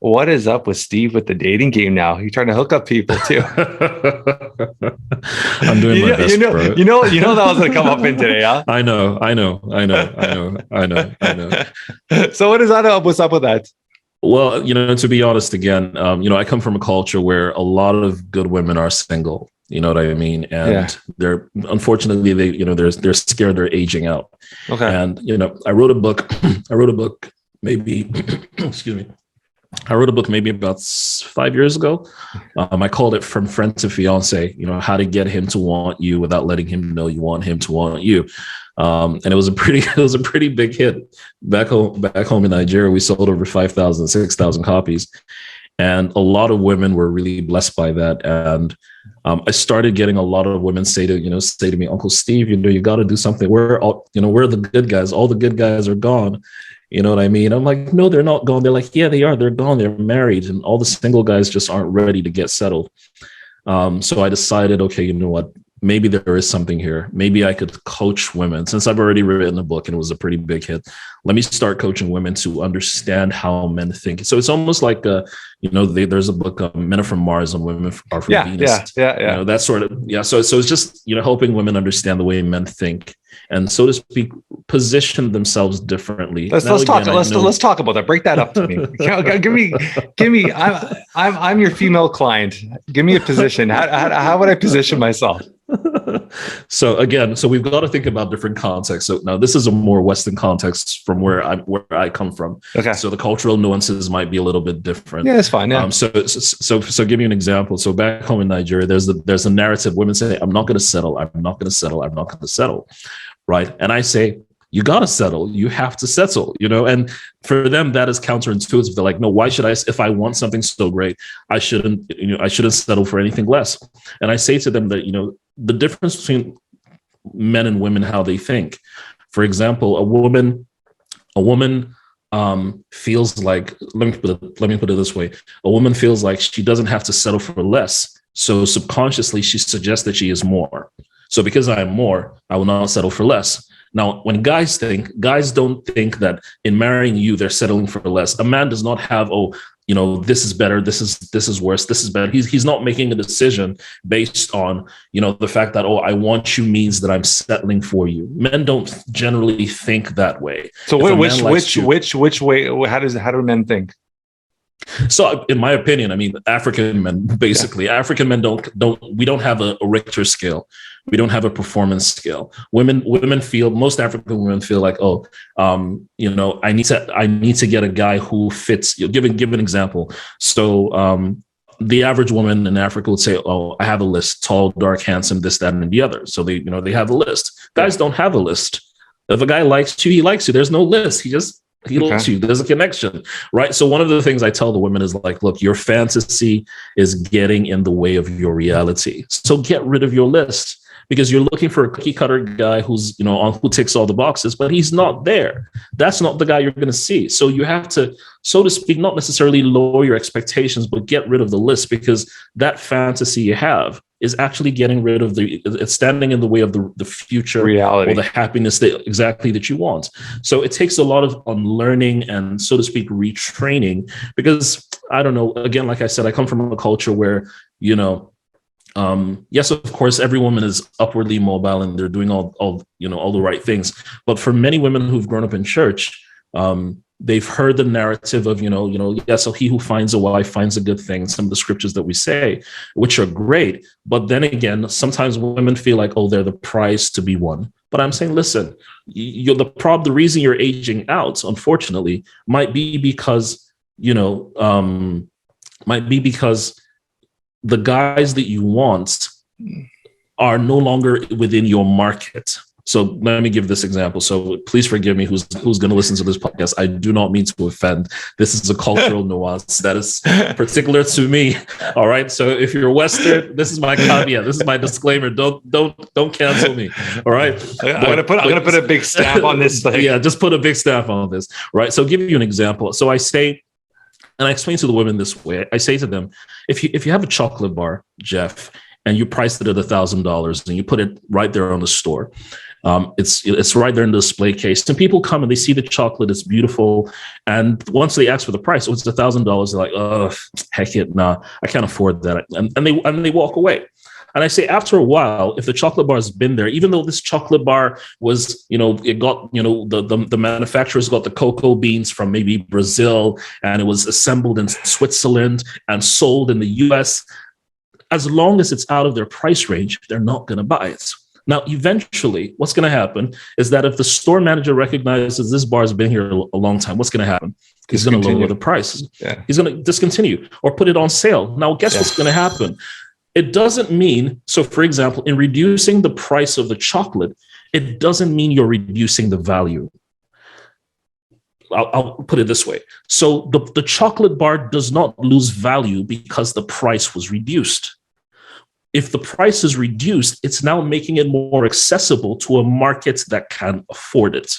what is up with Steve with the dating game now? You're trying to hook up people too. I'm doing my best, bro. You know that was gonna come up in today, huh? I know. So what's up with that? Well, to be honest, again, I come from a culture where a lot of good women are single. You know what I mean? And they're unfortunately they're scared they're aging out. Okay. And I wrote a book. Maybe excuse me. I wrote a book maybe about 5 years ago. I called it From Friend to Fiance, how to get him to want you without letting him know you want him to want you. And it was a pretty big hit back home in Nigeria. We sold over 5,000, 6,000 copies. And a lot of women were really blessed by that. And I started getting a lot of women say to me, Uncle Steve, you got to do something. We're the good guys. All the good guys are gone. You know what I mean? I'm like, no, they're not gone. They're like, yeah, they are. They're gone. They're married. And all the single guys just aren't ready to get settled. So I decided, okay, you know what? Maybe there is something here. Maybe I could coach women. Since I've already written a book and it was a pretty big hit, let me start coaching women to understand how men think. So it's almost like, there's a book, Men Are From Mars and Women Are From Venus. Yeah. That sort of, So it's just, helping women understand the way men think and, so to speak, position themselves differly. Let's talk about that. Break that up to me. Give me. I'm your female client. Give me a position. How would I position myself? So we've got to think about different contexts. So now this is a more Western context from where I come from. Okay. So the cultural nuances might be a little bit different. Yeah, that's fine. Yeah. So give you an example. So back home in Nigeria, there's a narrative. Women say, "I'm not going to settle. I'm not going to settle. I'm not going to settle." Right. And I say, you got to settle. You have to settle, and for them, that is counterintuitive. They're like, no, why should I? If I want something so great, I shouldn't settle for anything less. And I say to them that, the difference between men and women, how they think. For example, a woman feels like, let me put it this way. A woman feels like she doesn't have to settle for less. So subconsciously, she suggests that she is more. So because I am more, I will not settle for less. Now, when guys don't think that in marrying you, they're settling for less. A man does not have, this is better, this is worse, this is better. He's not making a decision based on, the fact that, I want you means that I'm settling for you. Men don't generally think that way. So which way, how do men think? So in my opinion, African men, basically, African men we don't have a Richter scale. We don't have a performance scale. Most African women feel like, I need to get a guy who fits. Give an example. So the average woman in Africa would say, I have a list: tall, dark, handsome, this, that, and the other. So they have a list. Guys don't have a list. If a guy likes you, he likes you. There's no list. He likes you. There's a connection, right? So one of the things I tell the women is like, look, your fantasy is getting in the way of your reality. So get rid of your list, because you're looking for a cookie cutter guy who's, who ticks all the boxes, but he's not there. That's not the guy you're going to see. So you have to, so to speak, not necessarily lower your expectations, but get rid of the list, because that fantasy you have is actually getting rid of it's standing in the way of the future reality, or the happiness that you want. So it takes a lot of unlearning and, so to speak, retraining, because I don't know, again, like I said, I come from a culture where, yes, of course, every woman is upwardly mobile and they're doing all the right things. But for many women who've grown up in church, they've heard the narrative of, so he who finds a wife finds a good thing. Some of the scriptures that we say, which are great. But then again, sometimes women feel like, they're the prize to be won. But I'm saying, listen, the reason you're aging out, unfortunately, might be because the guys that you want are no longer within your market. So let me give this example. So please forgive me who's going to listen to this podcast. I do not mean to offend. This is a cultural nuance that is particular to me. All right. So if you're Western, this is my caveat. This is my disclaimer. Don't cancel me. All right. I'm gonna put a big stamp on this thing. Yeah, just put a big stamp on this. Right. So I'll give you an example. So I say, and I explain to the women this way. I say to them, if you have a chocolate bar, Jeff, and you priced it at $1,000 and you put it right there on the store, It's right there in the display case. And people come and they see the chocolate, it's beautiful. And once they ask for the price, oh, it's $1,000. They're like, oh, heck it, nah, I can't afford that. And they walk away. And I say, after a while, if the chocolate bar has been there, even though this chocolate bar was, it got, the manufacturers got the cocoa beans from maybe Brazil, and it was assembled in Switzerland and sold in the US, as long as it's out of their price range, they're not going to buy it. Now, eventually, what's going to happen is that if the store manager recognizes this bar has been here a long time, what's going to happen? He's going to lower the price. Yeah. He's going to discontinue or put it on sale. Now, guess what's going to happen? It doesn't mean, so for example, in reducing the price of the chocolate, it doesn't mean you're reducing the value. I'll put it this way. So the chocolate bar does not lose value because the price was reduced. If the price is reduced, it's now making it more accessible to a market that can afford it.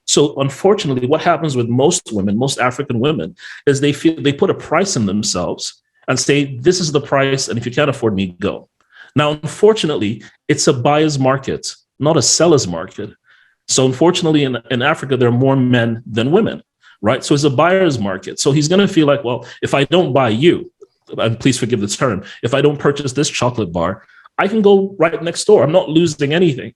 So unfortunately, what happens with most women, most African women, is they put a price on themselves and say, this is the price, and if you can't afford me, go. Now, unfortunately, it's a buyer's market, not a seller's market. So unfortunately, in Africa, there are more men than women, right? So it's a buyer's market. So he's going to feel like, well, if I don't buy you, and please forgive the term, if I don't purchase this chocolate bar, I can go right next door. I'm not losing anything.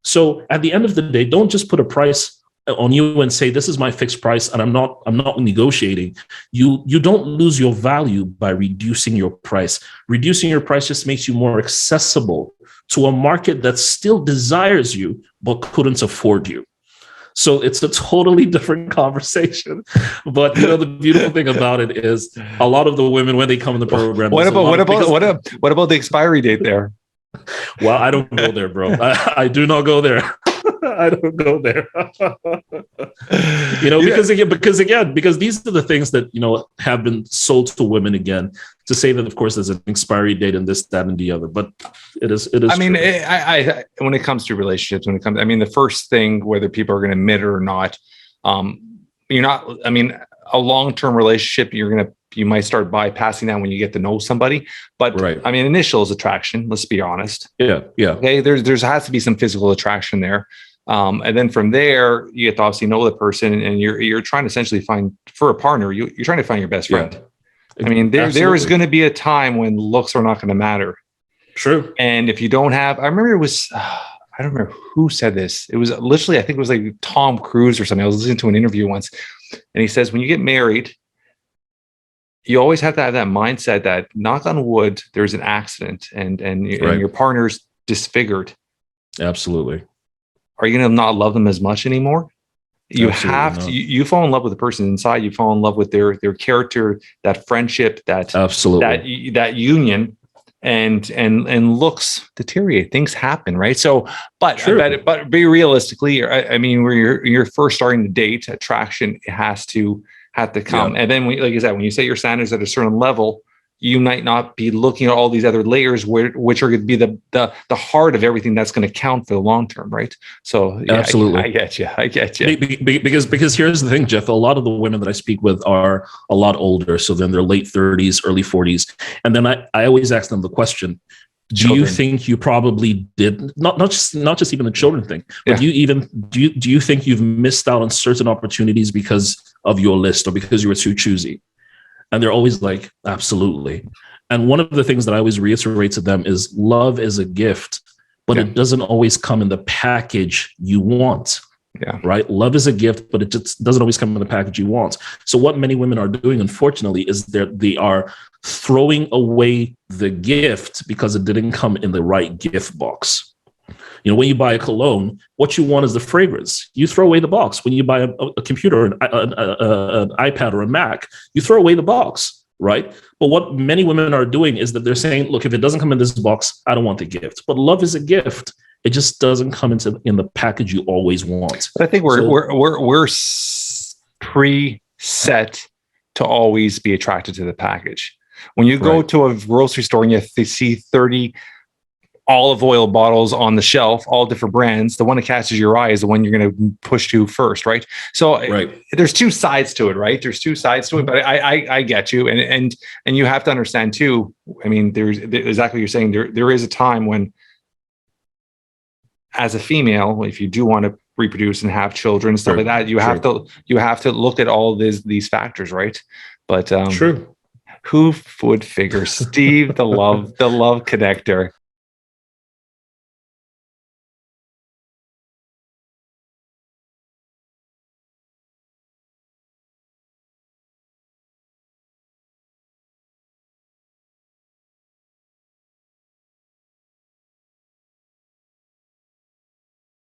So at the end of the day, don't just put a price on you and say, this is my fixed price and I'm not negotiating. You don't lose your value by reducing your price. Reducing your price just makes you more accessible to a market that still desires you but couldn't afford you. So it's a totally different conversation. But the beautiful thing about it is a lot of the women, when they come in the program, what about the expiry date there? Well, I don't go there, bro. I do not go there. I don't go there. Because these are the things that, have been sold to women again, to say that, of course, there's an expiry date and this, that, and the other. But it is. I mean, when it comes to relationships, the first thing, whether people are going to admit it or not, a long-term relationship, you might start bypassing that when you get to know somebody. But right. Initial is attraction. Let's be honest. Yeah. Okay. There has to be some physical attraction there. And then from there, you get to obviously know the person, and you're trying to essentially find, for a partner, you're trying to find your best friend. Yeah. There is going to be a time when looks are not going to matter. True. And if you don't have, I remember it was, I don't remember who said this. It was literally, I think it was like Tom Cruise or something. I was listening to an interview once, and he says, when you get married, you always have to have that mindset that, knock on wood, there's an accident and your partner's disfigured. Absolutely. Are you going to not love them as much anymore? You Absolutely have to. You fall in love with the person inside. You fall in love with their character, that friendship, that union, and looks deteriorate. Things happen, right? So, but be realistically, where you're first starting to date, attraction has to come, and then like you said, when you set your standards at a certain level, you might not be looking at all these other layers, which are going to be the heart of everything that's going to count for the long term, right? So yeah, absolutely, I get you. Because here's the thing, Jeff. A lot of the women that I speak with are a lot older, so they're in their late 30s, early 40s, and then I always ask them the question: do you think you probably did not just even the children thing, but do you think you've missed out on certain opportunities because of your list or because you were too choosy? And they're always like, absolutely. And one of the things that I always reiterate to them is, love is a gift, but it doesn't always come in the package you want. Yeah. Right. Love is a gift, but it just doesn't always come in the package you want. So what many women are doing, unfortunately, is they are throwing away the gift because it didn't come in the right gift box. When you buy a cologne, what you want is the fragrance. You throw away the box. When you buy a computer, an iPad or a Mac, you throw away the box, right? But what many women are doing is that they're saying, look, if it doesn't come in this box, I don't want the gift. But love is a gift. It just doesn't come in the package you always want. But I think we're preset to always be attracted to the package. When you go to a grocery store and you see 30 olive oil bottles on the shelf, all different brands, the one that catches your eye is the one you're going to push to first, right? So there's two sides to it, right? There's two sides to it, but I get you. And you have to understand too, there's exactly what you're saying. There is a time when as a female, if you do want to reproduce and have children and stuff like that, you have to look at all these factors, right? But true. Who would figure Steve, the love connector?